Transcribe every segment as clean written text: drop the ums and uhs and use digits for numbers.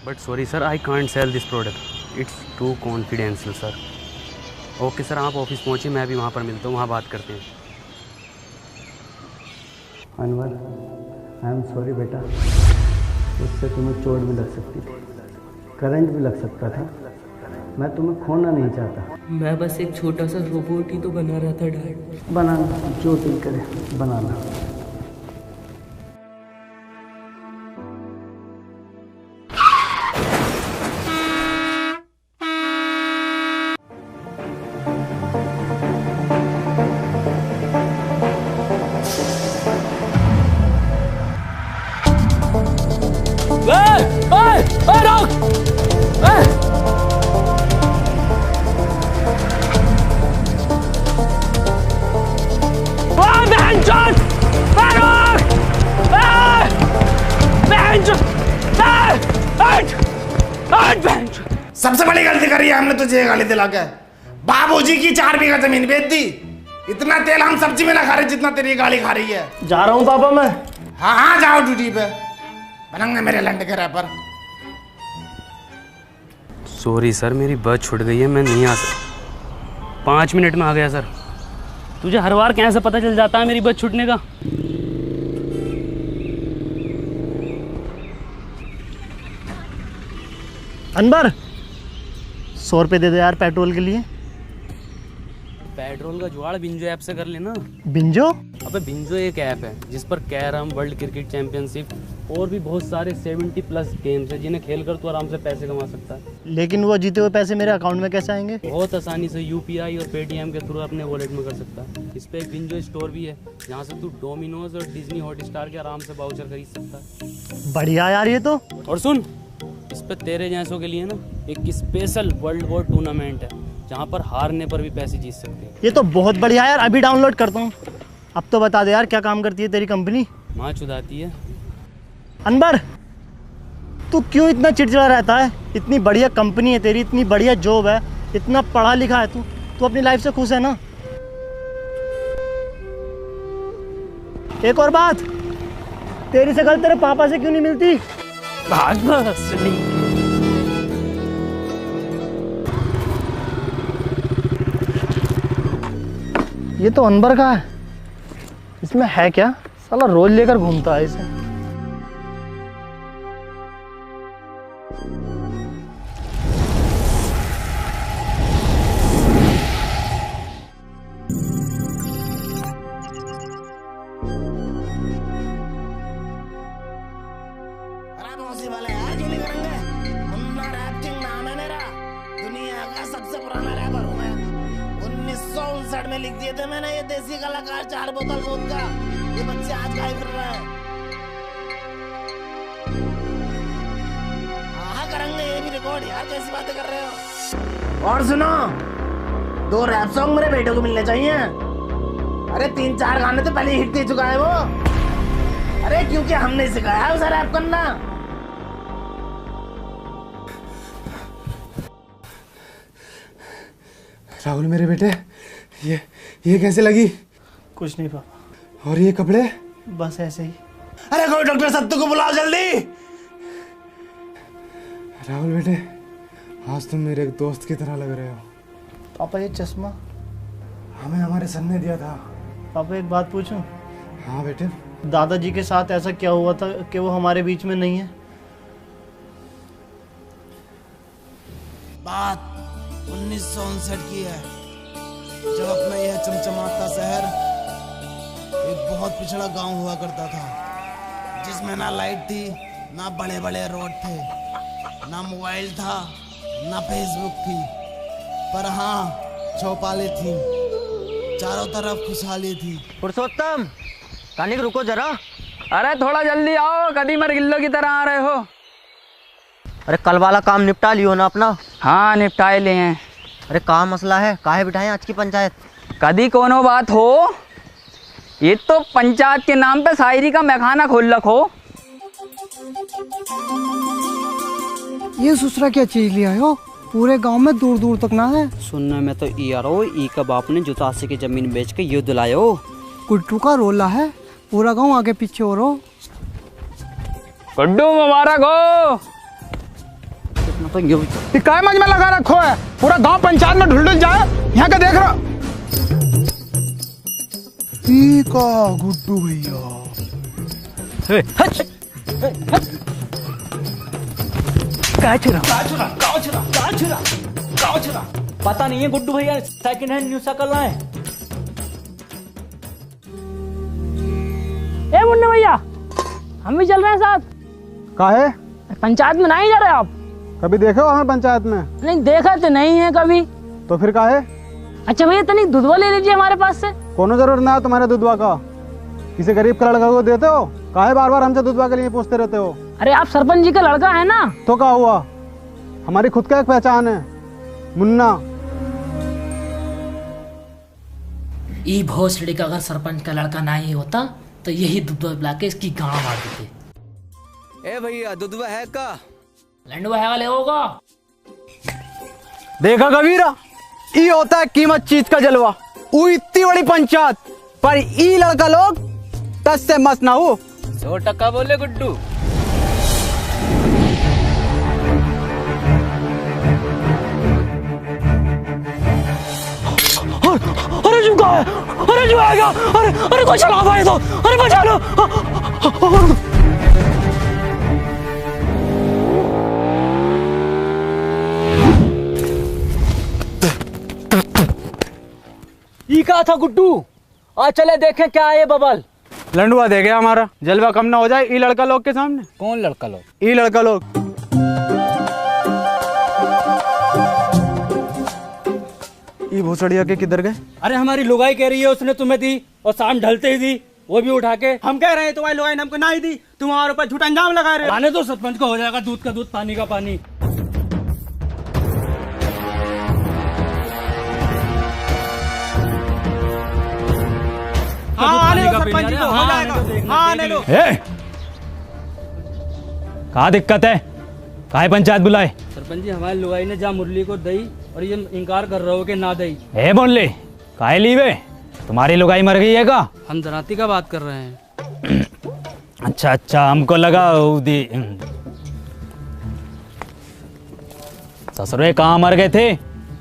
But sorry sir, I can't sell this product, it's too confidential sir. Okay sir, आप office पहुँचिए, मैं भी वहाँ पर मिलता हूँ, वहाँ बात करते हैं। अनवर, आई एम सॉरी बेटा, उससे तुम्हें चोट भी लग सकती थी, करंट भी लग सकता था। मैं तुम्हें खोना नहीं चाहता। मैं बस एक छोटा सा रोबोट ही तो बना रहा था डैड। बनाना जो दिल करे बनाना। सबसे बड़ी गलती करी है हमने तुझे गाली दिला के। बाबूजी की 4 बीघा जमीन बेच दी। इतना तेल हम सब्जी में ना खा रहे जितना तेरी गाली खा रही है। जा रहा हूँ पापा मैं। हाँ हाँ जाओ ड्यूटी पे, बनंगे मेरे लंड के रैपर। सॉरी सर, मेरी बस छूट गई है, मैं नहीं आ सकता। 5 मिनट में आ गया सर। तुझे हर बार कैसे पता चल जाता है मेरी बस छूटने का? अनवर 100 रुपये दे दे यार पेट्रोल के लिए। पेट्रोल का जुगाड़ बिंजो ऐप से कर लेना। बिंजो? अबे बिंजो एक ऐप है जिस पर कैरम, वर्ल्ड क्रिकेट चैंपियनशिप और भी बहुत सारे 70+ गेम्स हैं जिन्हें खेलकर तू आराम से पैसे कमा सकता है। लेकिन वो जीते हुए पैसे मेरे अकाउंट में कैसे आएंगे? बहुत आसानी से UPI और पेटीएम के थ्रू अपने वॉलेट में कर सकता है। इस पे एक बिंजो स्टोर भी है जहाँ से तू डोमिनोज और डिज्नी हॉटस्टार के आराम से वाउचर खरीद सकता है। बढ़िया यार ये तो। और सुन, इस पे तेरे जैसों के लिए ना एक स्पेशल वर्ल्ड वॉर टूर्नामेंट है जहाँ पर हारने पर भी पैसे जीत सकते हैं। ये तो बहुत बढ़िया यार, अभी डाउनलोड करता हूँ। अब तो बता दे यार क्या काम करती है तेरी कंपनी? माँ चुदाती है। अनवर तू क्यों इतना चिड़चिड़ा रहता है? इतनी बढ़िया कंपनी है तेरी, इतनी बढ़िया जॉब है, इतना पढ़ा लिखा है तू अपनी लाइफ से खुश है ना? एक और बात, तेरी शक्ल तेरे पापा से क्यों नहीं मिलती? ये तो अनवर का है, इसमें है क्या? साला रोज लेकर घूमता है इसे। सबसे पुराना रैपर हूँ मैं। 1959 में लिख दिए थे मैंने ये देसी कलाकार 4 बोतल वोदका। ये बच्चे आज गाय फिर रहे हैं। हाँ करेंगे ये भी रिकॉर्ड यार, कैसी बातें कर रहे हो? और सुनो, 2 रैप सॉन्ग मेरे बेटे को मिलने चाहिए। अरे 3-4 गाने तो पहले हिट दे चुका है वो। अरे क्योंकि हमने सिखाया उसे रैप करना। राहुल मेरे बेटे, ये कैसे लगी? कुछ नहीं पापा। और ये कपड़े? बस ऐसे ही। अरे कोई डॉक्टर सत्तू को बुलाओ जल्दी। राहुल बेटे, आज तुम मेरे एक दोस्त की तरह लग रहे हो। पापा ये चश्मा हमें हमारे सर ने दिया था। पापा एक बात पूछूं? हाँ बेटे। दादाजी के साथ ऐसा क्या हुआ था कि वो हमारे बीच में नहीं है? बात 1959 की है, जब अपना यह चमचमाता शहर एक बहुत पिछड़ा गांव हुआ करता था, जिसमें ना लाइट थी, ना बड़े बड़े रोड थे, ना मोबाइल था, ना फेसबुक थी, पर हाँ चौपालें थी, चारों तरफ खुशहाली थी। पुरुषोत्तम, कानिक रुको जरा। अरे थोड़ा जल्दी आओ, कदी मर गिल्लो की तरह आ रहे हो। अरे कल वाला काम निपटा लियो ना अपना? हाँ निपटाए लिए हैं। अरे कहाँ मसला है, काहे बिठाएं आज की पंचायत? कदी कोनो बात हो, ये तो पंचायत के नाम पे शायरी का मैखाना खोल रखो। ये सुसरा क्या चीज लिया हो? पूरे गांव में दूर दूर तक ना है। सुनने में तो यारो ई का बाप ने जुतासी की जमीन बेच के युद्ध लायो। कुट्टू का रोला है, पूरा गांव आगे पीछे हो रो। गुड्डू मुबारक हो। तो यूं ये काय मज में लगा रखो है, पूरा गांव पंचायत में ढुल जाए, यहाँ का देख रहा। का गुड्डू भैया पता नहीं है गुड्डू भैया सेकंड हैंड न्यू साइकिल लाए। ए मुन्ना भैया, हम भी चल रहे हैं साथ। काहे? पंचायत में नहीं जा रहे आप? कभी देखे हो हमें पंचायत में? नहीं देखा तो नहीं है कभी। तो फिर काहे? अच्छा भैया तनिक दूधवा ले लीजिए हमारे पास से। कोनो जरूरत ना है तुम्हारे दूधवा का, किसी गरीब का लड़का को देते हो, काहे बार बार हमसे दूधवा के लिए पूछते रहते हो? अरे आप सरपंच जी का लड़का है ना? तो क्या हुआ, हमारी खुद का एक पहचान है, मुन्ना। ई भोसड़ी का अगर सरपंच का लड़का ना ही होता तो यही दुधवा पिला के इसकी गांव मार देते। ए भैया दुधवा है का? लंडवा है वाले होगा। देखा कबीरा, ई होता है कीमत चीज का जलवा। वो इतनी बड़ी पंचायत पर ई लड़का लोग तस से मस ना हो। 100% बोले गुड्डू। अरे झुका है, अरे झुकाएगा, अरे कोई चला भाई तो, अरे बचा लो। ई कहा था गुड्डू, आज चले देखें क्या है ये बबल। लंडुआ दे गया हमारा, जलवा कम ना हो जाए ई लड़का लोग के सामने। कौन लड़का लोग? ई लड़का लोग। ई भोसड़िया के किधर गए? अरे हमारी लुगाई कह रही है उसने तुम्हें दी और शाम ढलते ही दी, वो भी उठा के। हम कह रहे हैं तुम्हारी लुगाई ने हमको ना ही दी, तुम हमारे ऊपर झूठा इंजाम लगा रहे हो। आने दो, सरपंच को हो जाएगा दूध का दूध पानी का पानी। कहाँ दिक्कत है, काहे पंचायत बुलाए? सरपंच जी हमारी लुगाई ने जा मुरली को दई और ये इनकार कर रहे हो कि ना दई। ए बोले काहे लीवे, तुम्हारी लुगाई मर गई है का? हम धराती का बात कर रहे हैं। अच्छा अच्छा, हमको लगा ससुरे कहाँ मर गए थे,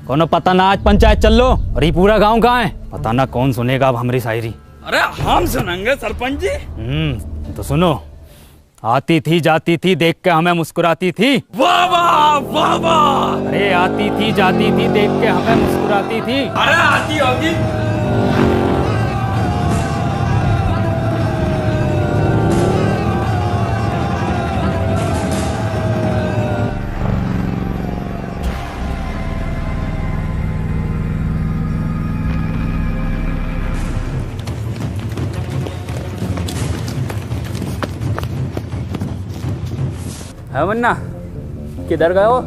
कोनो पता ना। आज पंचायत चल लो और ये पूरा गांव कहाँ है, पता ना कौन सुनेगा अब हमारी शायरी। अरे हम सुनेंगे सरपंच जी। तो सुनो, आती थी जाती थी देख के हमें मुस्कुराती थी। वाह वाह वाह वाह। अरे आती थी जाती थी देख के हमें मुस्कुराती थी। अरे आती होगी। है मुन्ना, किधर गए हो?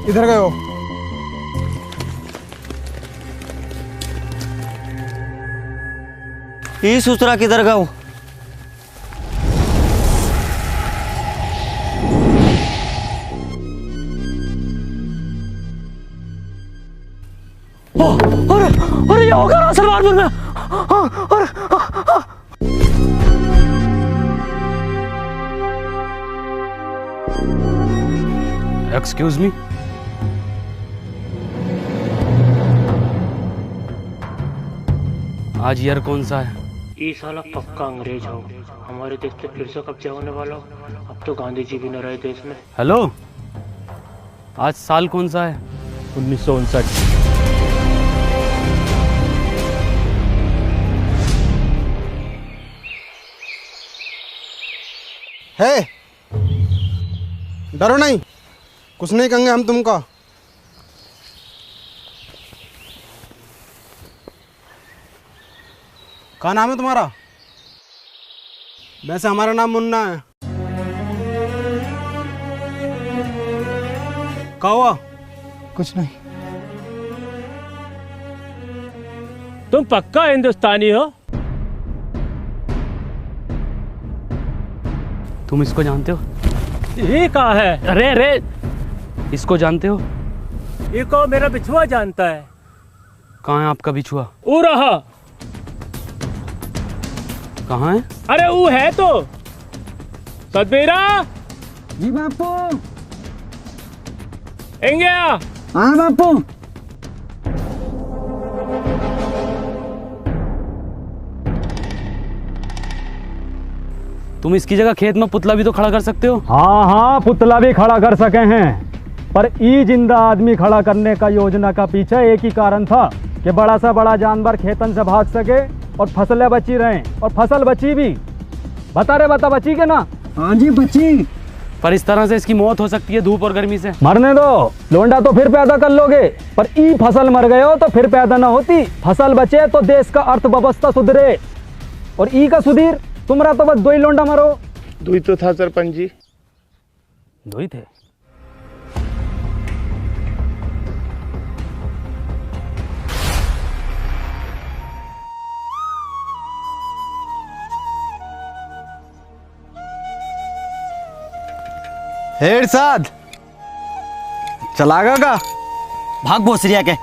इधर गए हो? ये ससुरा किधर गए हो? अरे ये होगा सलवारपुर में। एक्सक्यूज मी, आज ईयर कौन सा है? ये साला पक्का अंग्रेज हो, हमारे देश पे फिर से कब्जा होने वाला हो। अब तो गांधी जी भी न रहे देश में। हेलो, आज साल कौन सा है? 1959। है, डरो नहीं, कुछ नहीं कहेंगे हम तुमको। क्या नाम है तुम्हारा? वैसे हमारा नाम मुन्ना है। क्या हुआ? कुछ नहीं। तुम पक्का हिंदुस्तानी हो? तुम इसको जानते हो? ये कहाँ है? अरे अरे, इसको जानते हो? ये को मेरा बिछुआ जानता है। कहाँ है आपका बिछुआ? वो रहा। कहाँ है? अरे वो है तो सतबीरा जी बापू। गया। हाँ बापू। तुम इसकी जगह खेत में पुतला भी तो खड़ा कर सकते हो। हाँ हाँ, पुतला भी खड़ा कर सके हैं, पर ई जिंदा आदमी खड़ा करने का योजना का पीछे एक ही कारण था कि बड़ा सा बड़ा जानवर खेतन से भाग सके और फसलें बची रहें, और फसल बची भी। बता बची के ना? हाँ जी बची। पर इस तरह से इसकी मौत हो सकती है धूप और गर्मी से। मरने दो, लोंडा तो फिर पैदा कर लोगे, पर ई फसल मर गए हो तो फिर पैदा ना होती। फसल बचे तो देश का अर्थव्यवस्था सुधरे, और ई का सुधीर तुम्हारा तो बस दो ही लोंडा मरो। दो ही तो था सरपंच जी। दो ही थे? हेड साथ चलागा का भाग भोसरिया के।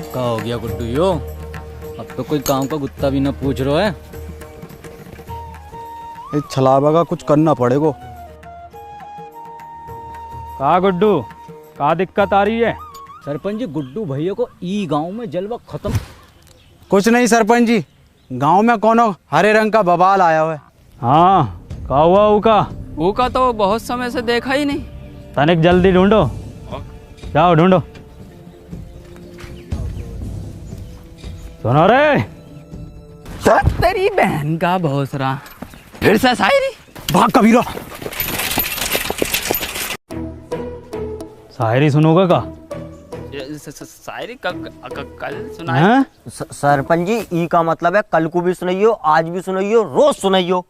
क्या हो गया गुड्डू यो? अब तो कोई गांव का कुत्ता भी ना पूछ रहा है। इस छलावा का कुछ करना पड़ेगा। कहा गुड्डू, कहा दिक्कत आ रही है? सरपंच जी, गुड्डू भैया को ई गांव में जलवा खत्म। कुछ नहीं सरपंच जी, गांव में कोनो हरे रंग का बवाल आया हुआ है। हाँ, कहा हुआ ऊका तो बहुत समय से देखा ही नहीं। तनिक जल्दी ढूंढो, जाओ ढूंढो। सुनो रे, तेरी बहन का भोसरा फिर से शायरी। भाग कबीरा। शायरी सुनोगे का? शायरी कल सुनाए। सरपंच जी, ई का मतलब है कल को भी सुनाइयो, आज भी सुनाइयो, रोज सुनाइयो।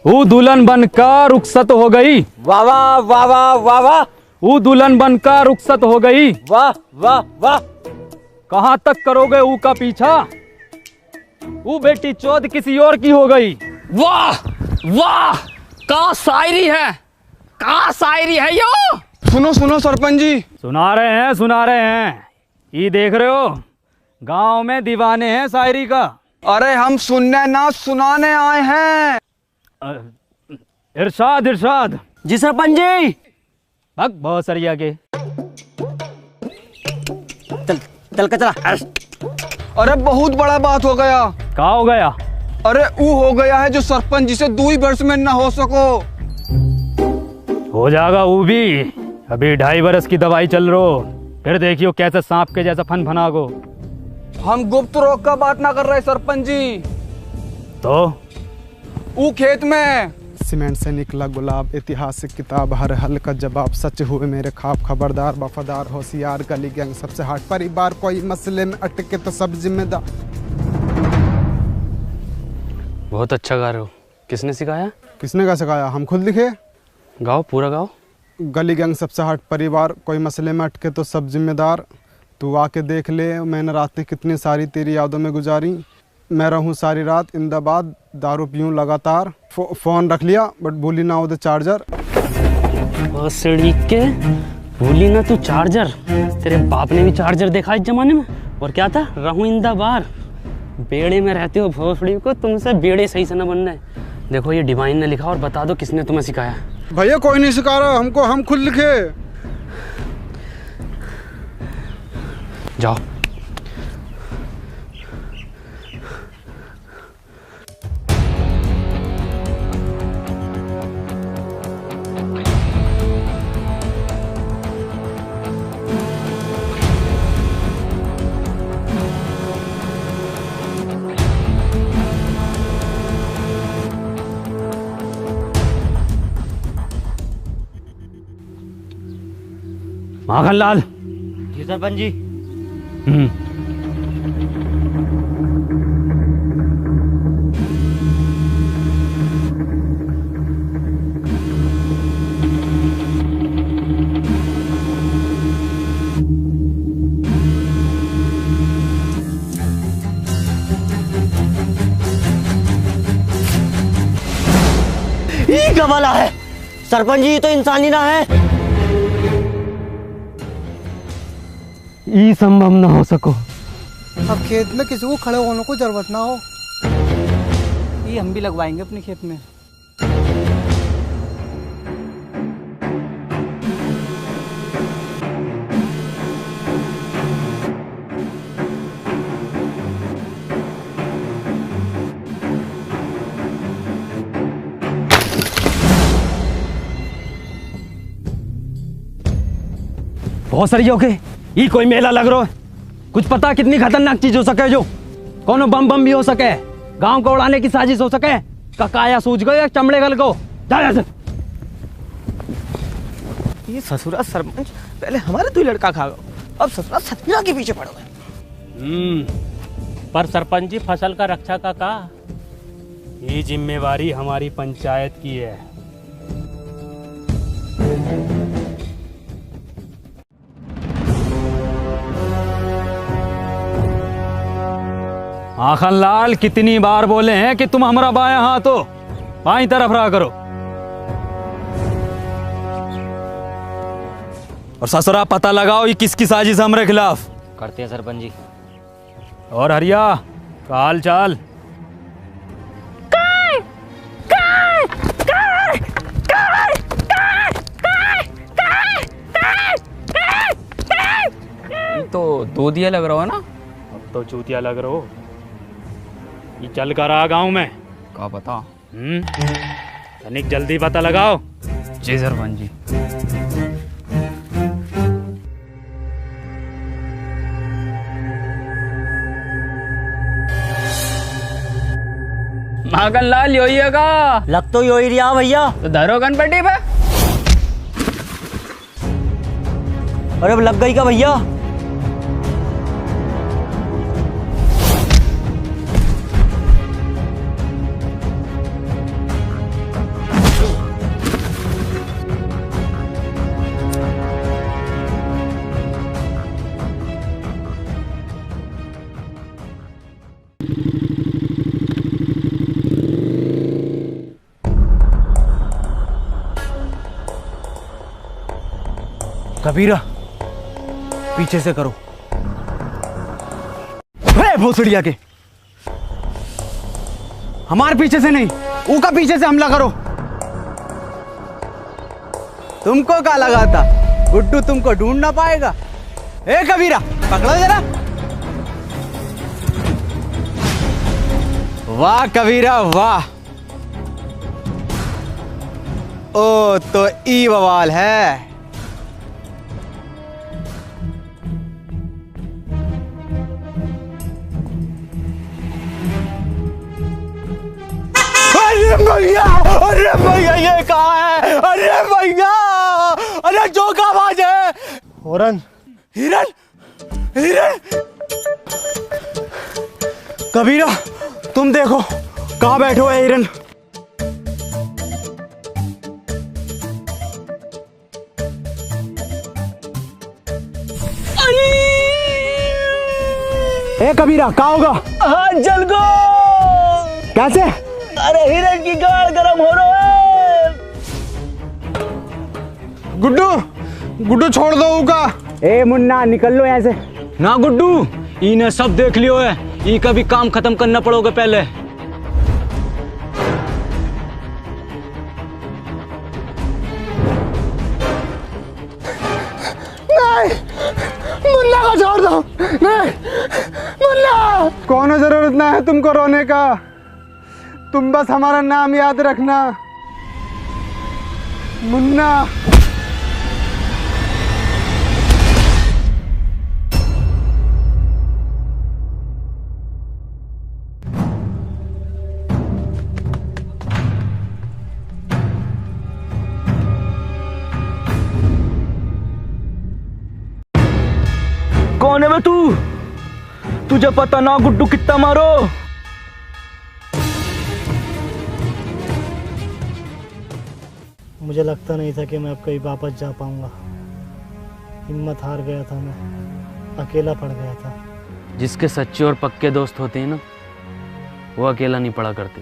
वो दुल्हन बनकर रुखसत हो गई। वाह वाह वाह वाह वाह वाह। वो दुल्हन बनकर रुखसत हो गई। वाह वाह वाह। कहाँ तक करोगे ऊ का पीछा? वो बेटी चौध किसी और की हो गई। वाह वाह, का शायरी है, का शायरी है यो। सुनो सुनो सरपंच जी। सुना रहे हैं। ये देख रहे हो, गांव में दीवाने हैं शायरी का। अरे हम सुनने ना सुनाने आए हैं। इरशाद। जी सरपंच जी। भग बहुत सरिया के। चल के चला। अरे बहुत बड़ा बात हो गया। क्या हो गया? अरे वो हो गया है जो सरपंच जी से 2 वर्ष में ना हो सको। हो जाएगा वो भी। अभी 2.5 वर्ष की दवाई चल रही, फिर देखियो कैसे सांप के जैसा फन गो। हम गुप्त रोग का बात ना कर रहे सरपंच जी। तो वो खेत में सीमेंट से निकला गुलाब, ऐतिहासिक किताब, हर हल का जवाब, सच हुए मेरे ख्वाब, खबरदार वफादार होशियार, गली गैंग सबसे हट, परिवार कोई मसले में अटके तो सब जिम्मेदार। बहुत अच्छा गा रहे हो। किसने सिखाया? किसने का सिखाया? हम खुद लिखे। गाओ, पूरा गाओ। गली गैंग सबसे हट, परिवार कोई मसले में अटके तो सब जिम्मेदार, तू आके देख ले मैंने रातें कितनी सारी तेरी यादों में गुजारी, मैं रहूं सारी रात इंदाबाद, दारू पीऊं लगातार, फोन रख लिया बट भूली ना उधर चार्जर। के भूली ना तू चार्जर। तेरे बाप ने भी चार्जर देखा इस जमाने में। और क्या था? रहूं इंदाबाद। बेड़े में रहते हो भोसड़ी को, तुमसे बेड़े सही से न बनना है। देखो ये डिवाइन ने लिखा, और बता दो किसने तुम्हें सिखाया। भैया कोई नहीं सिखा रहा हमको, हम खुद लिखे। जाओ। माखनलाल। जी सरपंच जी। ये क्या वाला है सरपंच जी? तो इंसानी ना है। ये संभव ना हो सको। अब खेत में किसी को खड़े होने को जरूरत ना हो। ये हम भी लगवाएंगे अपने खेत में। बहुत सारी हो गए। ये कोई मेला लग रहा है। कुछ पता कितनी खतरनाक चीज हो सके, जो कोनो बम बम भी हो सके, गांव को उड़ाने की साजिश हो सके। ककाया सूझ गए चमड़े गल को। जा जा। ये ससुरा सरपंच पहले हमारे तू लड़का खा गो, अब ससुरा सतना के पीछे पड़ गए। पर सरपंच जी फसल का रक्षा का ये जिम्मेवारी हमारी पंचायत की है। आखन लाल कितनी बार बोले हैं कि तुम हमारा बाएं हाथ हो, बाईं तरफ रहा करो। और ससुरा पता लगाओ ये किसकी साजिश है हमारे खिलाफ। करते हैं सरपंच जी। और हरिया का हाल चाल? तो दूधिया लग रहा हो ना। अब तो चूतिया लग रहा हो। ये चल कर आ गाँव में क्या पता। तनिक जल्दी पता लगाओ। जी सरपंच जी। मागन लाल योही का लग तो योही रिया भैया। तो धरो गणपति पे। अरे अब लग गई का भैया। कबीरा पीछे से करो। भोसड़िया के हमारे पीछे से नहीं, ऊका पीछे से हमला करो। तुमको क्या लगा था गुड्डू तुमको ढूंढ ना पाएगा? ए कबीरा पकड़ो जरा। वाह कबीरा वाह। ओ तो ई बवाल है। अरे भैया ये कहाँ है? अरे भैया, अरे जो का आवाज है। हिरन हिरन हिरन। कबीरा तुम देखो कहाँ बैठो है हिरन। ए कबीरा कहाँ होगा? हाँ जल गो। कैसे? अरे हिरन की गाड़ गरम हो रहा है। गुड्डू गुड्डू छोड़ दो उका। ए मुन्ना निकल लो यहाँ से। ना गुड्डू इन्हें सब देख लियो है, ई का भी काम खत्म करना पड़ोगे पहले। नहीं मुन्ना को छोड़ दो। नहीं मुन्ना। कौन जरूरत ना है तुमको रोने का, तुम बस हमारा नाम याद रखना मुन्ना। कौन है बे तू? तुझे पता ना गुड्डू कितना मारो? मुझे लगता नहीं था कि मैं अब कहीं वापस जा पाऊंगा। हिम्मत हार गया था, मैं अकेला पड़ गया था। जिसके सच्चे और पक्के दोस्त होते हैं ना, वो अकेला नहीं पड़ा करते,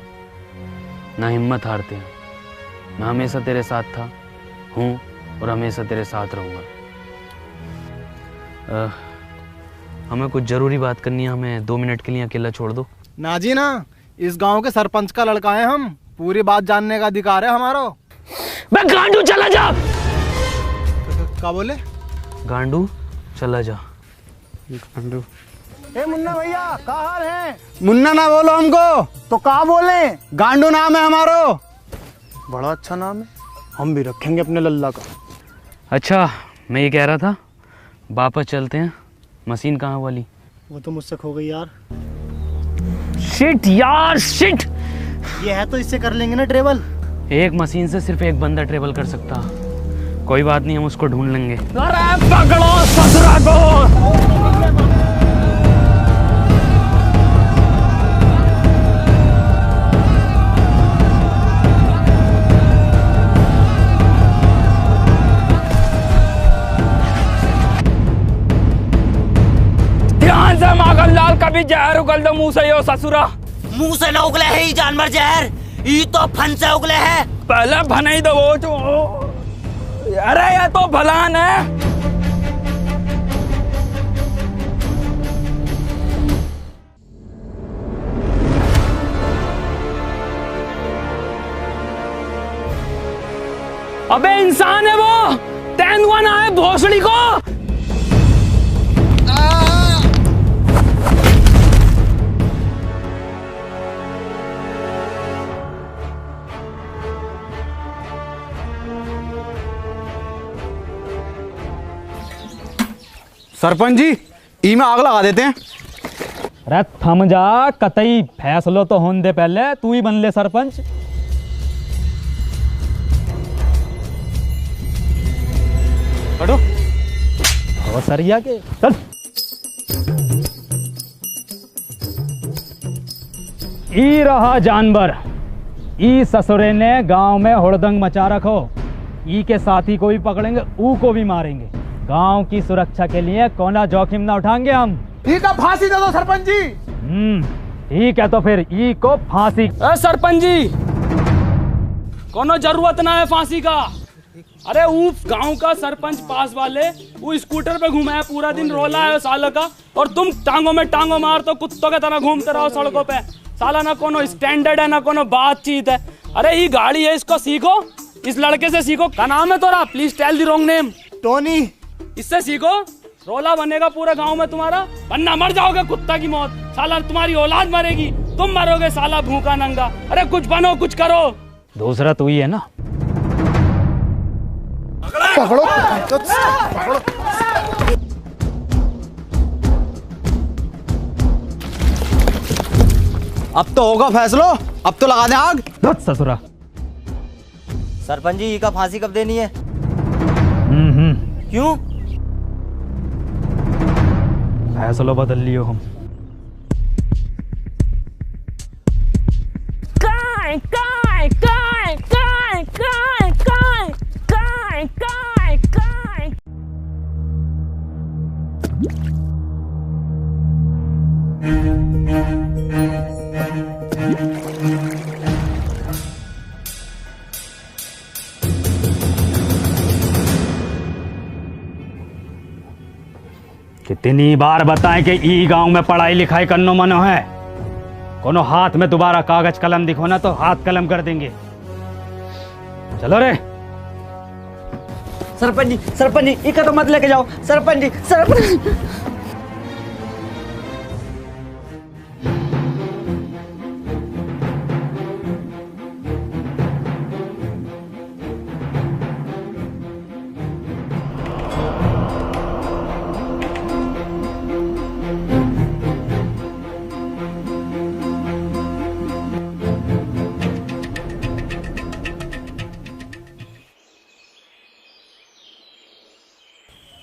ना हिम्मत हारते हैं। मैं हमेशा तेरे साथ था, हूँ और हमेशा तेरे साथ रहूँगा। हमें कुछ ज़रूरी बात करनी है, हमें 2 मिनट के लिए अकेला छोड़ दो। ना जी ना, इस गांव के सरपंच का लड़का है हम, पूरी बात जानने का अधिकार है हमारा। बे गांडू चला जा। क्या बोले? गांडू चला जा। गांडू ए मुन्ना भैया, क्या हाल है? मुन्ना ना बोलो हमको, तो क्या बोले? गांडू नाम है हमारो। बड़ा अच्छा नाम है, हम भी रखेंगे अपने लल्ला का। अच्छा, मैं ये कह रहा था, वापस चलते हैं। मशीन कहाँ वाली? वो तो मुझसे खो गई यार। शिट यार शिट। ये है तो इससे कर लेंगे ना ट्रेवल। एक मशीन से सिर्फ एक बंदा ट्रेवल कर सकता। कोई बात नहीं, हम उसको ढूंढ लेंगे। अरे पकड़ो ससुरा को। ध्यान से माखन लाल, कभी जहर उगल दो मुंह से। यो ससुरा मुंह से न उगले है ये जानवर जहर, ये तो फन से उगले है। पहले भनाई दो वो जो। अरे ये तो भलान है। अबे इंसान है वो, तेंदुआ ना है भोसड़ी को। सरपंच जी, ई में आग लगा देते हैं। अरे थम जा, कतई फैसलो तो होने दे, पहले तू ही बन ले सरपंच। हटो। और सरिया के चल। ई रहा जानवर, ई ससुरे ने गांव में हुड़दंग मचा रखो। ई के साथी को भी पकड़ेंगे, ऊ को भी मारेंगे। गांव की सुरक्षा के लिए कोना जोखिम ना उठाएंगे हम। ई का फांसी दे दो सरपंच जी। ठीक है, तो फिर ई को फांसी। सरपंच जी, कोनो जरूरत ना है फांसी का। अरे वो गांव का सरपंच पास वाले वो स्कूटर पे घूमा है, पूरा दिन रोला है सालों का, और तुम टांगों में टांगों मार तो कुत्तों के तरह घूमते रहो सड़कों पे। साला ना कोनो स्टैंडर्ड है ना कोनो बातचीत है। अरे ये गाड़ी है, इसको सीखो, इस लड़के से सीखो। क्या नाम है तोरा? Please tell the wrong name. Tony. इससे सीखो, रोला बनेगा पूरे गांव में तुम्हारा, वरना मर जाओगे कुत्ता की मौत। साला तुम्हारी औलाद मरेगी, तुम मरोगे साला भूखा नंगा। अरे कुछ बनो, कुछ करो। दूसरा तू ही है ना। पकड़ो, पकड़ो। अब तो होगा फैसलो, अब तो लगा दे आग। ससुरा। सरपंच जी, ई का फांसी कब देनी है? क्यों? फैसलो बदल लियो हम। काय काय काय काय काय काय काय काय काय। कितनी बार बताएं कि ई गांव में पढ़ाई लिखाई करनो मनो है। कोनो हाथ में दोबारा कागज कलम दिखो ना तो हाथ कलम कर देंगे। चलो रे। सरपंच जी, इका तो मत लेके जाओ। सरपंच जी, सरपंच।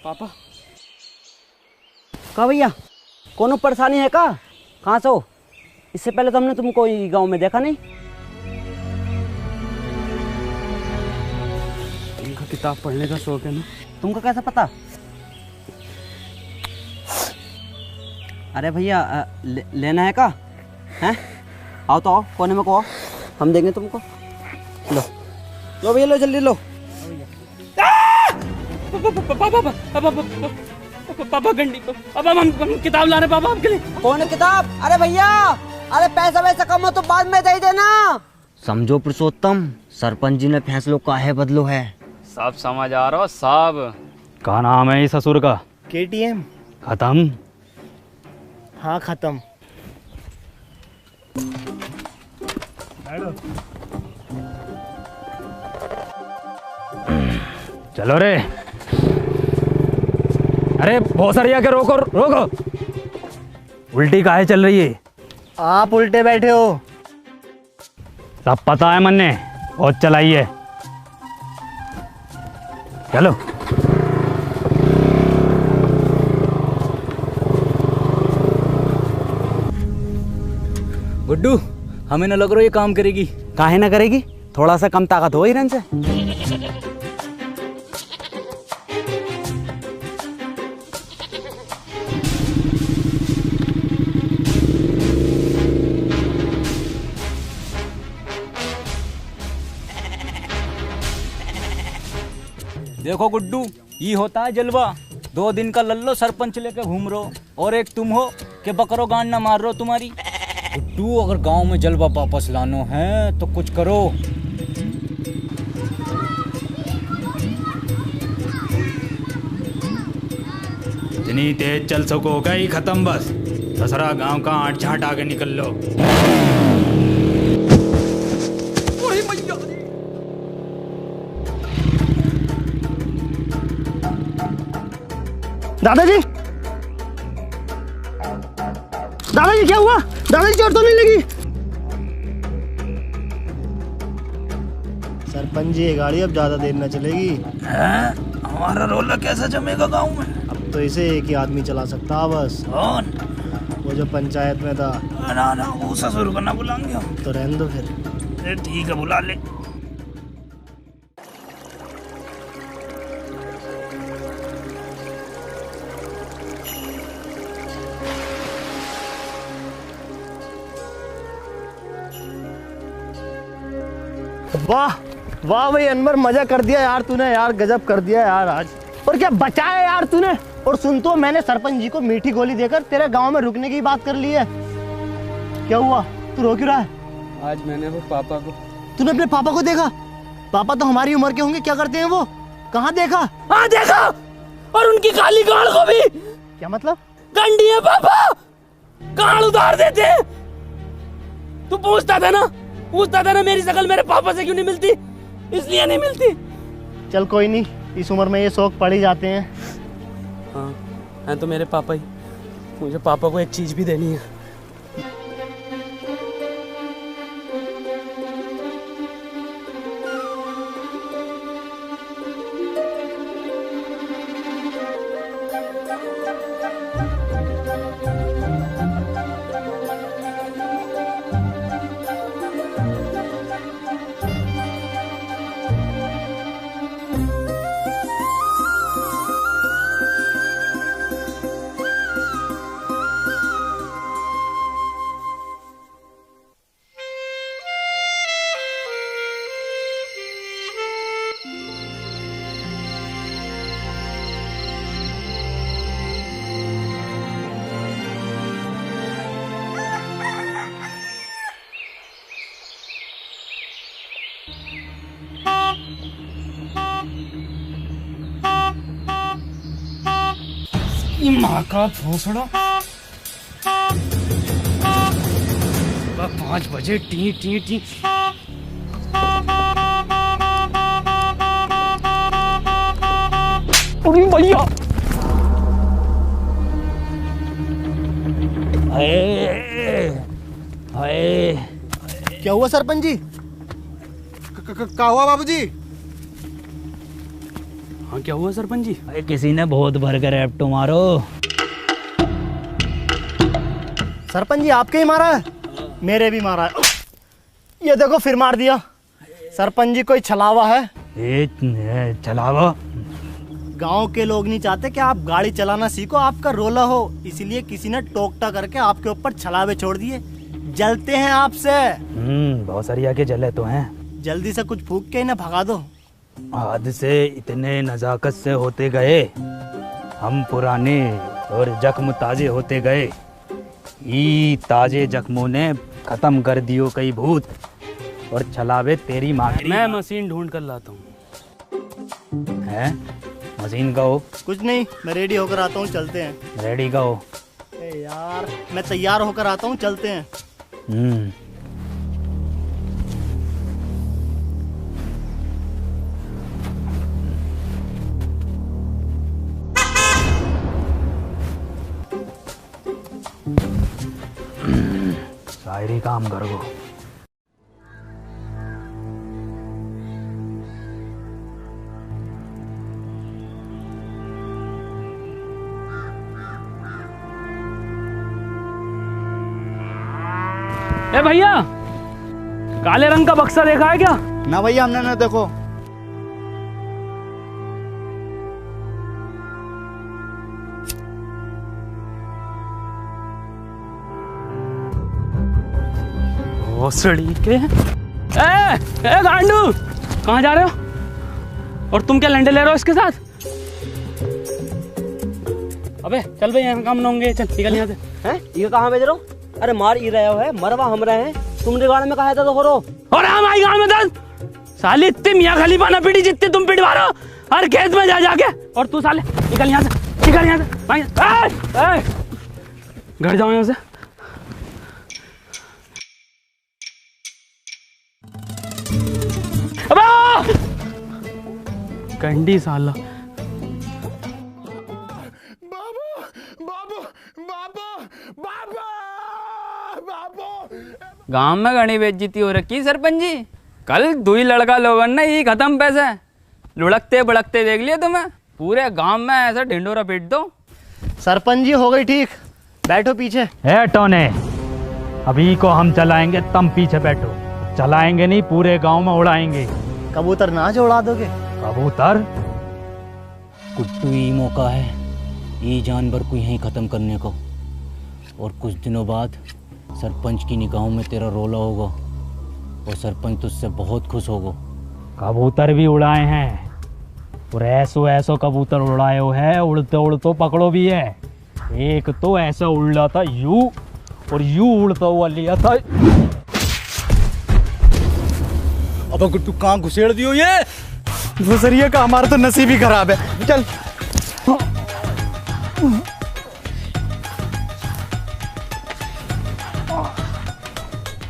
पापा का भैया, कोनो परेशानी है का? कहाँ से हो? इससे पहले तो हमने तुमको गांव में देखा नहीं। इनका किताब पढ़ने का शौक है ना। तुमको कैसा पता? अरे भैया लेना है का? हैं? आओ तो आओ, कोने में को आओ, हम देंगे तुमको। लो लो भैया, लो जल्दी लो। पापा गंडी को। अब हम किताब ला रहे पापा आपके लिए। कौन है किताब? अरे भैया, अरे पैसा वैसा कम हो तो बाद में दे देना। समझो पुरुषोत्तम, सरपंच जी ने फैसलों काहे बदलो है। सब समझ आ रहा हो सब। क्या नाम है इस ससुर का? KTM। खत्म? हाँ खत्म। चलो रे। अरे भोसरिया के रोको रोको। उल्टी काहे चल रही है? आप उल्टे बैठे हो। सब पता है मन्ने, बहुत चलाई है। चलो। गुड्डू, हमें न लग रहा ये काम करेगी। काहे ना करेगी, थोड़ा सा कम ताकत हो हिरन से। देखो गुड्डू, ये होता है जलवा। 2 दिन का लल्लो सरपंच लेके घूम रहो, और एक तुम हो कि बकरो गांड ना मार रहे हो तुम्हारी। गुड्डू, अगर गांव में जलवा वापस लानो है तो कुछ करो। इतनी तेज चल सको गई खत्म बस। दसरा गांव का आठ झाट आगे निकल लो। दादाजी, दादाजी क्या हुआ? दादाजी चोट तो नहीं लगी? सरपंच जी, ये गाड़ी अब ज्यादा देर न चलेगी। हमारा रोला कैसे जमेगा गांव में? अब तो इसे एक ही आदमी चला सकता है बस। कौन? वो जो पंचायत में था। ना वो ससुर को ना बुलाएंगे तो रहने दो फिर। ठीक है, बुला ले। वाह वाह भाई अनवर, मजा कर दिया यार तूने। यार गजब कर दिया यार आज। और क्या बचाया यार तूने। और सुन तो, मैंने सरपंच जी को मीठी गोली देकर तेरे गांव में रुकने की बात कर ली है। क्या हुआ, तू रो क्यों रहा है? आज मैंने वो पापा को। तूने अपने पापा को देखा? पापा तो हमारी उम्र के होंगे, क्या करते हैं वो? कहाँ देखा? हाँ देखा, और उनकी काली गाड़ को भी। क्या मतलब? गंडी है पापा, गाड़ उतार देते। तू पूछता था ना मेरी शकल मेरे पापा से क्यों नहीं मिलती? इसलिए नहीं मिलती। चल कोई नहीं, इस उम्र में ये शौक पड़ ही जाते हैं। हाँ, हैं तो मेरे पापा ही। मुझे पापा को एक चीज भी देनी है। माँ का भोसड़ा। 5 बजे टी टी टी। अरे भैया, क्या हुआ सरपंच जी? क्या हुआ बाबूजी? हाँ क्या हुआ सरपंच जी? अरे किसी ने बहुत भर कर रैप्टो मारो। सरपंच जी आपके ही मारा है? मेरे भी मारा है। ये देखो फिर मार दिया। सरपंच जी कोई छलावा है? छलावा? गांव के लोग नहीं चाहते कि आप गाड़ी चलाना सीखो, आपका रोला हो, इसलिए किसी ने टोकटा करके आपके ऊपर छलावे छोड़ दिए। जलते हैं आपसे। बहुत सारी आके जले तो हैं। जल्दी से कुछ फूंक के इन्हें भगा दो। हाथ से इतने नजाकत से होते गए हम पुराने और जख्म ताजे होते गए। ई ताजे जख्मों ने खत्म कर दियो कई भूत और चलावे तेरी माँ। मैं मशीन ढूंढ कर लाता हूँ। है मशीन का हो? कुछ नहीं, मैं रेडी होकर आता हूँ, चलते हैं। रेडी का हो? यार मैं तैयार होकर आता हूँ, चलते हैं। शायरी काम कर गो। ए भैया, काले रंग का बक्सा देखा है क्या? ना भैया, हमने ना देखो। भोसड़ी के। ए गांडू, कहाँ जा रहे हो? और तुम क्या लंडे ले रहे हो इसके साथ? अबे चल भाई, यहाँ काम न होंगे, चल निकल यहाँ से। हैं? ये कहाँ भेज रहे हो? अरे मार ही रहे हो है, मरवा हम रहे हैं। तुमने गाड़ में कहा था तो हो रो। और हम आई गाँव में दर्द साली इतनी मियाँ खलीफा ना पीटी जितनी तुम पिटवा रहे हो हर खेत में जा जाके। और तू साले निकल यहाँ से, निकल यहाँ से। घर जाओ यहाँ से। कंडी साला। गांव में घनी बेइज्जती हो रखी सरपंच जी। कल दुई लड़का लोगन ने ही खत्म पैसे लुढ़कते बड़कते देख लिया तुम्हें। पूरे गांव में ऐसा ढिंडोरा पीट दो। सरपंच जी हो गई ठीक, बैठो पीछे। है टोने, अभी को हम चलाएंगे, तुम पीछे बैठो। चलाएंगे नहीं, पूरे गांव में उड़ाएंगे। कबूतर नाच उड़ा दोगे? कबूतर? कुट्टू ही मौका है ये जानवर को यहीं ख़त्म करने को। और कुछ दिनों बाद सरपंच की निगाहों में तेरा रोला होगा और सरपंच तुझसे बहुत खुश होगा। कबूतर भी उड़ाए हैं और ऐसो ऐसो कबूतर उड़ाए हो है, उड़ते उड़ते पकड़ो भी है। एक तो ऐसा उड़ा था यू और यू उड़ता हुआ लिया था। अब गुट्टू कहाँ घुसेड़ दियो ये भूसरिया का? हमारा तो नसीब ही खराब है। चल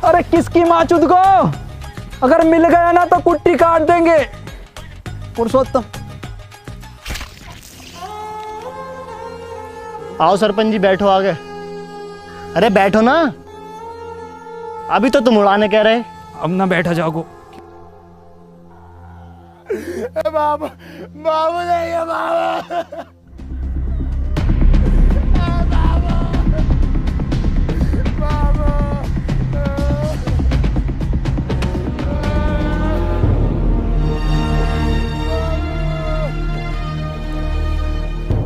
अरे किसकी माचुद को, अगर मिल गया ना तो कुट्टी काट देंगे। पुरुषोत्तम आओ सरपंच जी, बैठो आगे। अरे बैठो ना, अभी तो तुम उड़ाने कह रहे। अब ना बैठा जाओ। बाबू बाबू नहीं है बाबू।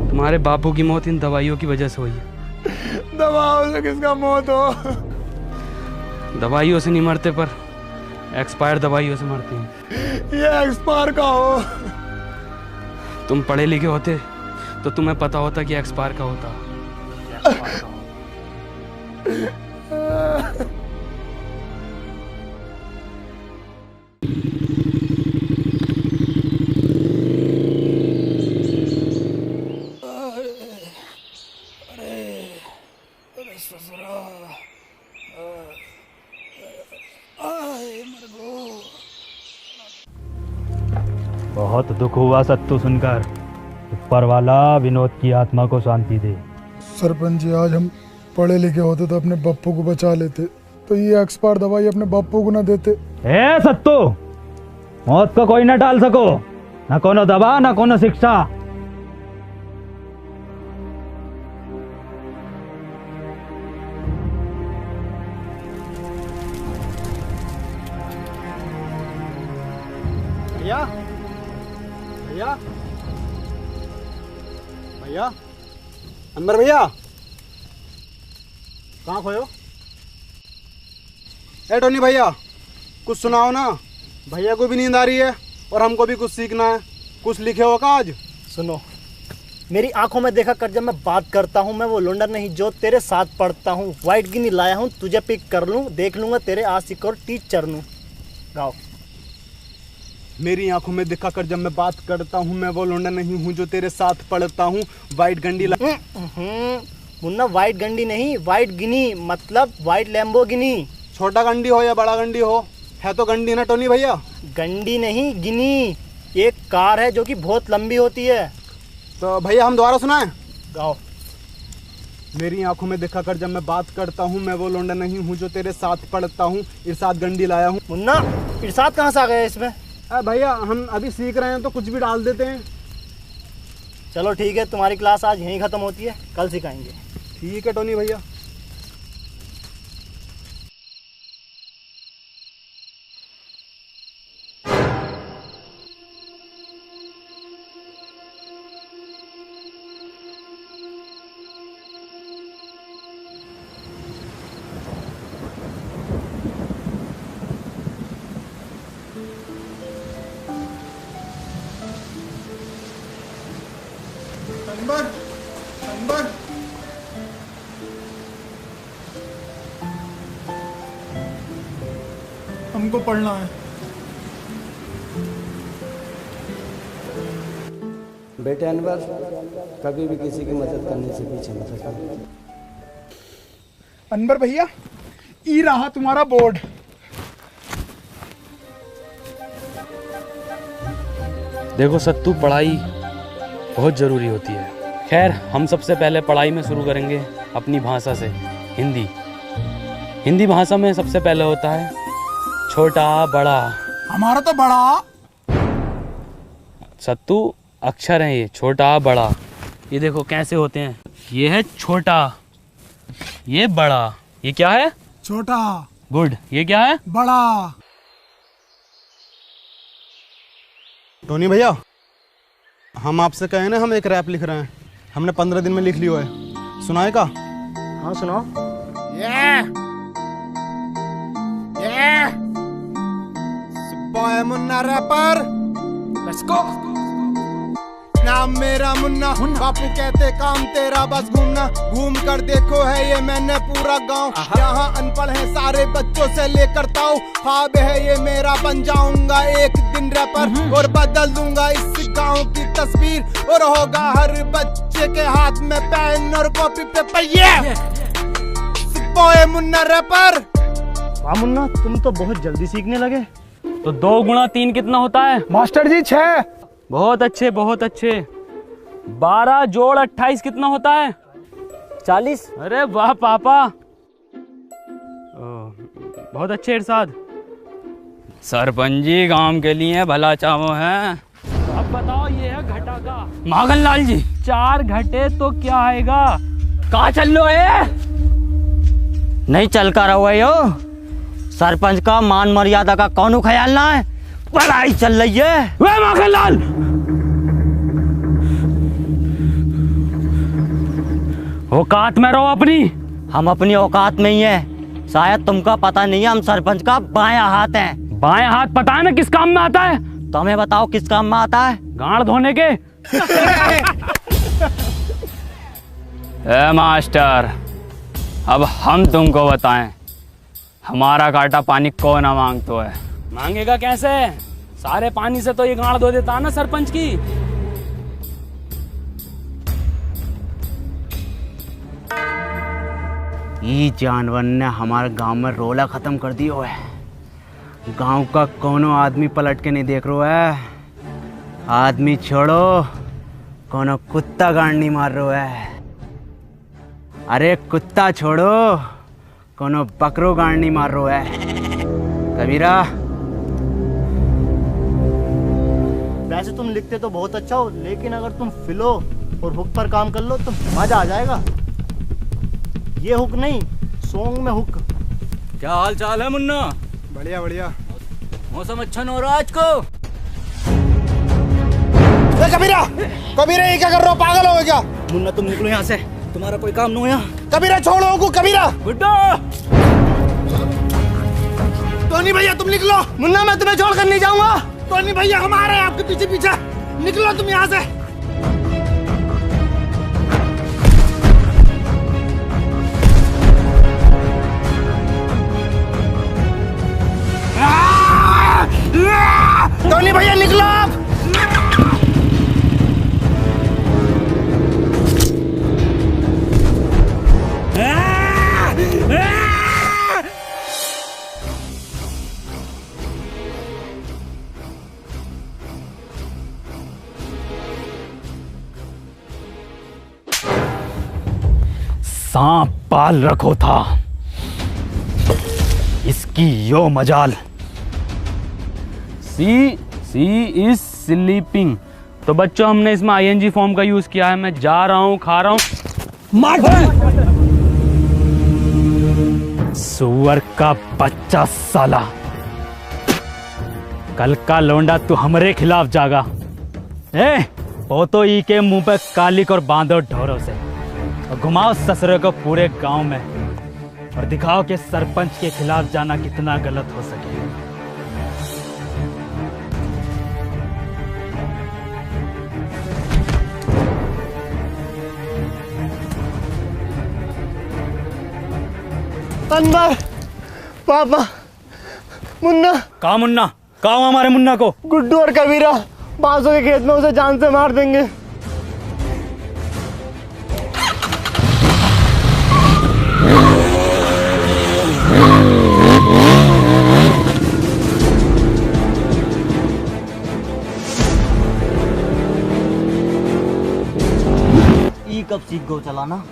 तुम्हारे बापू की मौत इन दवाइयों की वजह से हुई है। दवाओं से किसका मौत हो? दवाइयों से नहीं मरते, पर एक्सपायर दवाइयों से मरते हैं। ये एक्सपायर का हो? तुम पढ़े लिखे होते तो तुम्हें पता होता कि एक्सपायर का होता। बहुत दुख हुआ सत्तू सुनकर। ऊपर वाला विनोद की आत्मा को शांति दे। सरपंच जी, आज हम पढ़े लिखे होते तो अपने बप्पू को बचा लेते, तो ये एक्सपायर दवाई अपने बप्पू को ना देते। ए सत्तू, मौत को कोई ना टाल सको, ना कोनो दवा ना कोनो शिक्षा। भैया भैया भैया, अंबर भैया, कहाँ खोयो? ए टोनी भैया, कुछ सुनाओ ना। भैया को भी नींद आ रही है और हमको भी कुछ सीखना है। कुछ लिखे हो का आज? सुनो, मेरी आंखों में देखा कर जब मैं बात करता हूँ, मैं वो लुंडा नहीं जो तेरे साथ पढ़ता हूँ। वाइट गिनी लाया हूँ, तुझे पिक कर लूँ, देख लूंगा तेरे आशिक और टीचर नू। गाओ। मेरी आंखों में दिखा कर जब मैं बात करता हूँ, मैं वो लौंडा नहीं हूँ जो तेरे साथ पढ़ता हूँ। वाइट गंडी मुन्ना, वाइट गंडी नहीं, वाइट गिनी, मतलब वाइट लैम्बोर्गिनी। छोटा गंडी हो या बड़ा गंडी हो, है तो गंडी ना टोनी भैया। गंडी नहीं, गिनी एक कार है जो कि बहुत लंबी होती है। तो भैया हम दोबारा सुनाएं? गाओ। मेरी आंखों में देखा कर जब मैं बात करता हूँ, मैं वो लौंडा नहीं हूँ जो तेरे साथ पढ़ता हूँ। इरशाद गंडी लाया हूँ। मुन्ना, इरशाद कहाँ से आ गया इसमें? भैया हम अभी सीख रहे हैं तो कुछ भी डाल देते हैं। चलो ठीक है, तुम्हारी क्लास आज यहीं ख़त्म होती है, कल सिखाएंगे। ठीक है टोनी भैया। हमको पढ़ना है। बेटे अनवर, कभी भी किसी की मदद करने से पीछे मत हटना। अनवर भैया, ई रहा तुम्हारा बोर्ड। देखो सत्तू, पढ़ाई बहुत ज़रूरी होती है। खैर, हम सबसे पहले पढ़ाई में शुरू करेंगे अपनी भाषा से, हिंदी। हिंदी भाषा में सबसे पहले होता है छोटा बड़ा। हमारा तो बड़ा। सत्तू अक्षर है ये, छोटा बड़ा। ये देखो कैसे होते हैं। ये है छोटा, ये बड़ा। ये क्या है? छोटा। गुड। ये क्या है? बड़ा। टोनी भैया, हम आपसे कहे ना, हम एक रैप लिख रहे हैं, हमने 15 दिन में लिख लिया है। सुनाएगा? हाँ सुनाओ। Boy Munna rapper, let's go. नाम मेरा मुन्ना, बापू कहते काम तेरा बस घूमना। घूम कर देखो है ये मैंने पूरा गांव। यहाँ अनपढ़ है सारे बच्चों से लेकर ताऊ। ख्वाब है ये मेरा, बन जाऊंगा एक दिन रैपर और बदल दूंगा इस गांव की तस्वीर। और होगा हर बच्चे के हाथ में पेन और copy paper. Boy Munna rapper. वाह मुन्ना, तुम तो बहुत जल्दी सीखने लगे। तो 2 गुणा 3 कितना होता है? मास्टर जी 6। बहुत अच्छे, बहुत अच्छे। 12 जोड़ 28 कितना होता है? 40। अरे वाह पापा, बहुत अच्छे इरशाद। सरपंच जी गांव के लिए भला चाहो है। अब बताओ, ये है घटा का। माखन लाल जी, 4 घटे तो क्या आएगा? कहाँ चल लो है? नहीं चल कर रहा यो, सरपंच का मान मर्यादा का कौन ख्याल ना है? पढ़ाई चल रही है। वे माखन लाल, औकात में रहो अपनी। हम अपनी औकात में ही है। शायद तुमका पता नहीं है, हम सरपंच का बायां हाथ हैं। बायां हाथ पता है ना किस काम में आता है? तो हमें बताओ किस काम में आता है? गांड धोने के। ए मास्टर, अब हम तुमको बताएं, हमारा काटा पानी कौन ना मांगतो है? मांगेगा कैसे? सारे पानी से तो ये गांड धो देता ना सरपंच की। ये जानवर ने हमारे गांव में रोला खत्म कर दिया है। गांव का कोनो आदमी पलट के नहीं देख रहा है। आदमी छोड़ो, कोनो कुत्ता गांड नहीं मार रहा है। अरे कुत्ता छोड़ो, कोनो बकरो गांड नहीं मार रहा है। कबीरा, वैसे तुम लिखते तो बहुत अच्छा हो, लेकिन अगर तुम फिलो और हुक पर काम कर लो तो मजा आ जाएगा। ये हुक नहीं, सॉन्ग में हुक। क्या हाल चाल है मुन्ना? बढ़िया बढ़िया। मौसम अच्छा न हो रहा आज को। कबीरा, कबीरा ये क्या कर रहे हो? पागल हो क्या? मुन्ना तुम निकलो यहाँ से, तुम्हारा कोई काम नहीं हो यहाँ। कबीरा छोड़ो को। कबीरा, टोनी भैया तुम निकलो। मुन्ना मैं तुम्हें छोड़कर नहीं जाऊंगा। टोनी भैया हम आ रहे हैं आपके पीछे पीछे। निकलो तुम यहाँ से। टोनी भैया निकलो आप। सांप पाल रखो था, इसकी यो मजाल। सी इज स्लीपिंग। तो बच्चों हमने इसमें आईएनजी फॉर्म का यूज किया है। मैं जा रहा हूँ, खा रहा हूँ। सुअर का बच्चा साला, कल का लौंडा तू हमरे खिलाफ जागा। वो तो ई के मुंह पे कालिक और बांधो ढोरों से और घुमाओ ससुरे को पूरे गांव में और दिखाओ कि सरपंच के खिलाफ जाना कितना गलत हो सके। अनवर, पापा, मुन्ना। कहा मुन्ना? कहा हमारे मुन्ना को? गुड्डू और कबीरा बांसों के खेत में उसे जान से मार देंगे। ई कब सीख गो चलाना?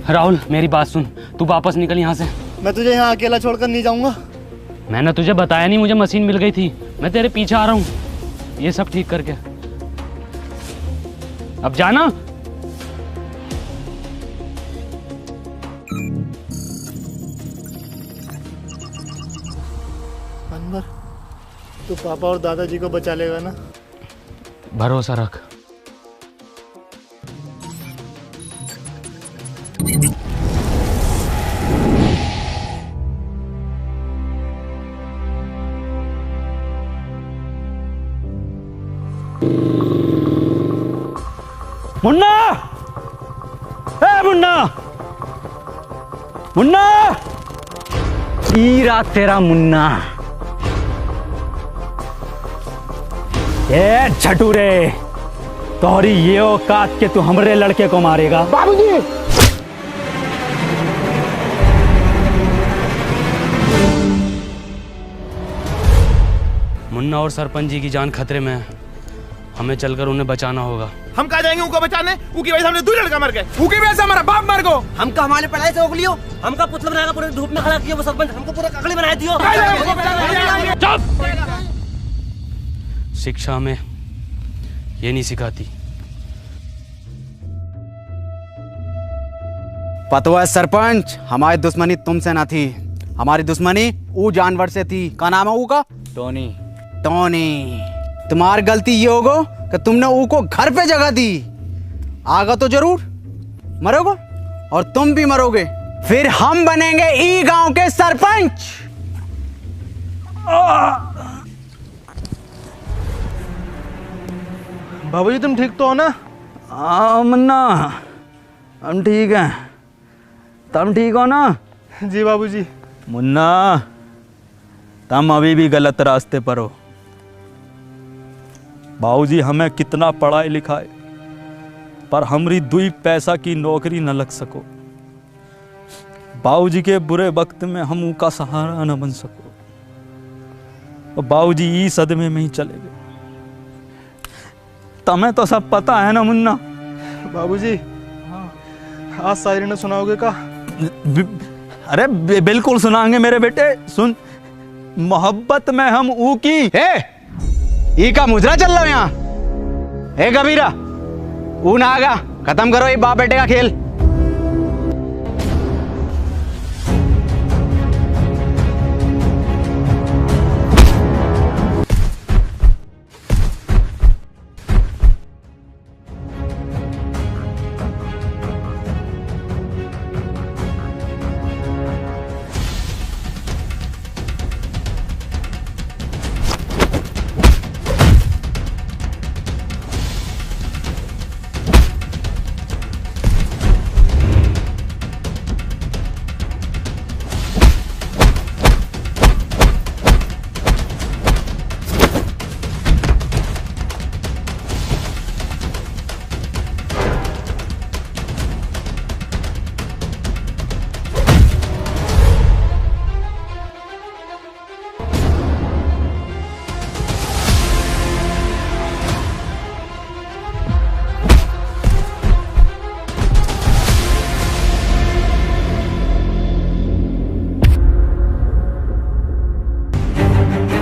राहुल मेरी बात सुन, तू वापस निकल यहाँ से। मैं तुझे यहाँ अकेला छोड़कर नहीं जाऊंगा। मैंने तुझे बताया नहीं, मुझे मशीन मिल गई थी। मैं तेरे पीछे आ रहा हूँ ये सब ठीक करके। अब जाना। अनवर, तू पापा और दादाजी को बचा लेगा ना? भरोसा रख। मुन्ना! मुन्ना! मुन्ना! ईरा तेरा मुन्ना। ये झटूरे, तोहरी ये औकात के तू हमरे लड़के को मारेगा? बाबूजी! मुन्ना और सरपंच जी की जान खतरे में है। हमें चलकर उन्हें बचाना होगा। हम कहाँ जाएंगे उनको बचाने? उनकी वजह से हमने 2 लड़का मर गए। उनकी वजह से हमारा बाप मर गो। हमका हमारे पढ़ाई से रोक लियो, हमका पुतला बनाकर पूरे धूप में खड़ा किया वो सरपंच, हमको पूरा ककड़ी बना दियो। चुप! शिक्षा हमें ये नहीं सिखाती। पतवा सरपंच, हमारी दुश्मनी तुमसे ना थी, हमारी दुश्मनी वो जानवर से थी। क्या नाम है वो का? टोनी। टोनी। तुम्हारी गलती ये होगो कि तुमने ऊ को घर पे जगह दी। आगा तो जरूर मरोगे और तुम भी मरोगे, फिर हम बनेंगे ई गांव के सरपंच। बाबूजी तुम ठीक तो हो ना? हाँ मुन्ना, हम ठीक हैं। तुम ठीक हो ना? जी बाबूजी। मुन्ना, तुम अभी भी गलत रास्ते पर हो। बाबूजी हमें कितना पढ़ाई लिखाए पर हमारी 2 पैसा की नौकरी न लग सको। बाबूजी के बुरे वक्त में हम उनका सहारा न बन सको और बाबूजी ई सदमे में ही चले गए। तुम्हें तो सब पता है ना मुन्ना? बाबूजी आज शायरी ने सुनाओगे का? अरे बिल्कुल सुनाएंगे मेरे बेटे। सुन, मोहब्बत में हम ऊ की ई का मुजरा चल रहा है यहाँ। हे कबीरा, ऊ ना आगा, खत्म करो ये बाप बेटे का खेल।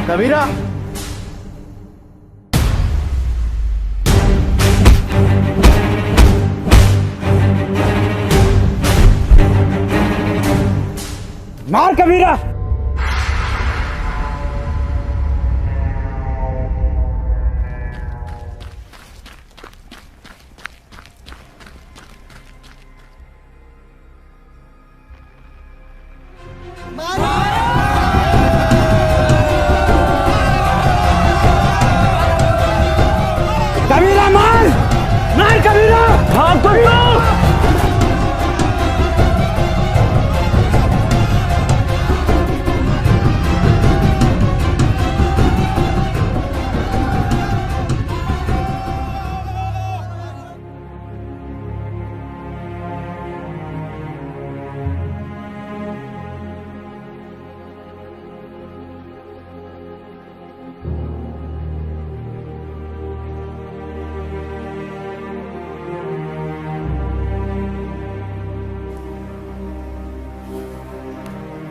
कबीरा मार कबीरा। कबीरा मार, मार कबीरा। भाग कबीरा।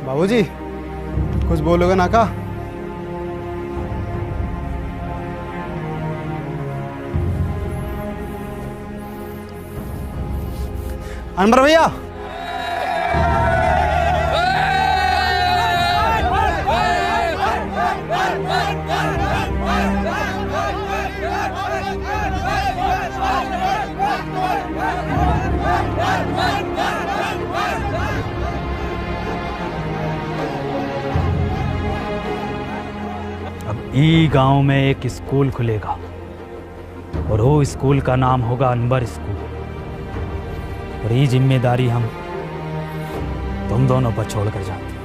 बाबूजी कुछ बोलोगे ना का? अनवर भैया ई गांव में एक स्कूल खुलेगा और वो स्कूल का नाम होगा अनवर स्कूल। और ये जिम्मेदारी हम तुम दोनों पर छोड़ कर जाते हैं।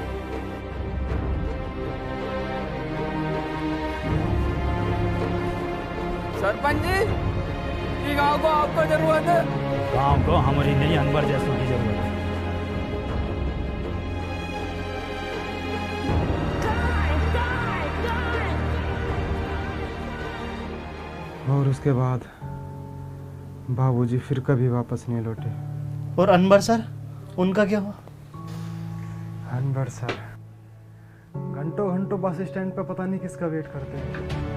सरपंच जी, ये गांव को आपको जरूरत है। गांव को हमारी नहीं, अनवर जैसों की जरूरत है। और उसके बाद बाबूजी फिर कभी वापस नहीं लौटे। और अनवर सर, उनका क्या हुआ? अनवर सर घंटों घंटों बस स्टैंड पे पता नहीं किसका वेट करते हैं।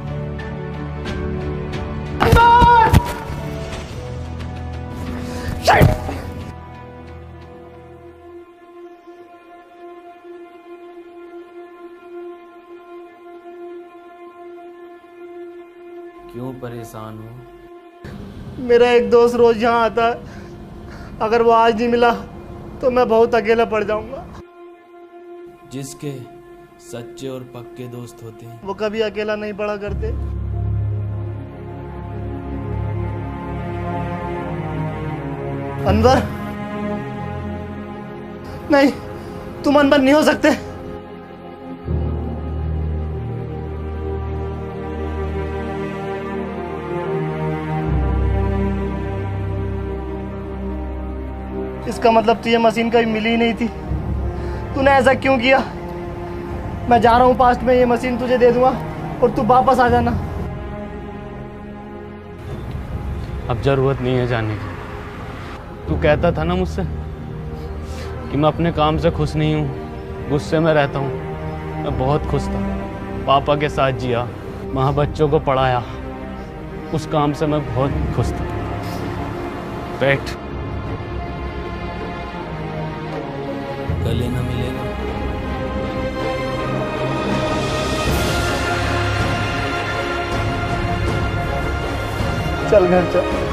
क्यों परेशान हो? मेरा एक दोस्त रोज यहाँ आता है, अगर वो आज नहीं मिला तो मैं बहुत अकेला पड़ जाऊंगा। जिसके सच्चे और पक्के दोस्त होते हैं वो कभी अकेला नहीं पड़ा करते। अनवर, नहीं, तुम अनवर नहीं हो सकते। इसका मतलब तुझे मशीन कभी मिली ही नहीं थी। तूने ऐसा क्यों किया? मैं जा रहा हूँ पास्ट में, ये मशीन तुझे दे दूंगा और तू वापस आ जाना। अब जरूरत नहीं है जाने की। तू कहता था ना मुझसे कि मैं अपने काम से खुश नहीं हूँ, गुस्से में रहता हूँ। मैं बहुत खुश था, पापा के साथ जिया, वहाँ बच्चों को पढ़ाया, उस काम से मैं बहुत खुश था। बैठ, गले न मिलेगा। चल घर चल।